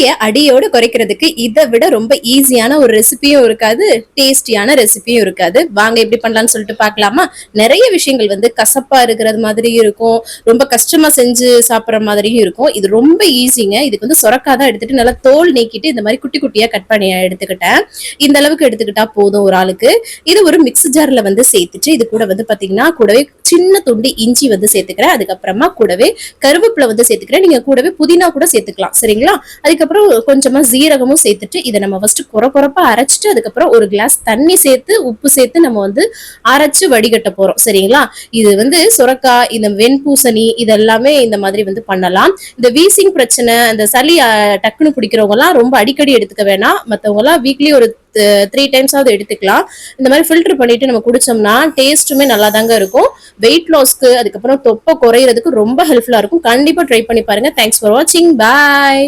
தொப்பைய அடியோடு குறைக்கிறதுக்கு இதை விட ரொம்ப ஈஸியான ஒரு ரெசிபியும் இருக்காது, டேஸ்டியான ரெசிபியும் இருக்காது. வாங்க எப்படி பண்ணலாம்னு சொல்லிட்டு பார்க்கலாமா? நிறைய விஷயங்கள் வந்து கசப்பா இருக்கிறது மாதிரியும் இருக்கும், ரொம்ப கஷ்டமா செஞ்சு சாப்பிட்ற மாதிரியும் இருக்கும். இது ரொம்ப ஈஸிங்க. இதுக்கு வந்து சொரக்காதான் எடுத்துட்டு நல்லா தோல் நீக்கிட்டு இந்த மாதிரி குட்டி குட்டியா கட் பண்ணி எடுத்துக்கிட்டேன். இந்த அளவுக்கு எடுத்துக்கிட்டா போதும் ஒரு ஆளுக்கு. இது ஒரு மிக்ஸ் ஜார்ல வந்து சேர்த்துட்டு இது கூட வந்து பாத்தீங்கன்னா கூடவே சின்ன துண்டு இஞ்சி வந்து சேர்த்துக்கிறேன். அதுக்கப்புறமா கூடவே கருவேப்பிலை வந்து சேர்த்துக்கிறேன். நீங்க கூடவே புதினா கூட சேர்த்துக்கலாம், சரிங்களா? அதுக்கப்புறம் கொஞ்சமா ஜீரகமும் சேர்த்துட்டு இதை நம்ம ஃபர்ஸ்ட் குறப்பா அரைச்சிட்டு அதுக்கப்புறம் ஒரு கிளாஸ் தண்ணி சேர்த்து உப்பு சேர்த்து நம்ம வந்து அரைச்சு வடிகட்ட போறோம், சரிங்களா? இது வந்து சுரக்காய், இந்த வெண்பூசணி இதெல்லாமே இந்த மாதிரி வந்து பண்ணலாம். இந்த வீசிங் பிரச்சனை, இந்த சளி டக்குன்னு பிடிக்கிறவங்க எல்லாம் ரொம்ப அடிக்கடி எடுத்துக்க வேணாம். மற்றவங்க எல்லாம் வீக்லி ஒரு 3 டைம்ஸாவது எடுத்துக்கலாம். இந்த மாதிரி ஃபில்டர் பண்ணிட்டு நம்ம குடிச்சோம்னா டேஸ்ட்டுமே நல்லா தாங்க இருக்கும். வெயிட் லாஸ்க்கு அதுக்கப்புறம் தொப்பை குறையிறதுக்கு ரொம்ப ஹெல்ப்ஃபுல்லா இருக்கும். கண்டிப்பா ட்ரை பண்ணி பாருங்க. தேங்க்ஸ் ஃபார் வாட்சிங். பாய்.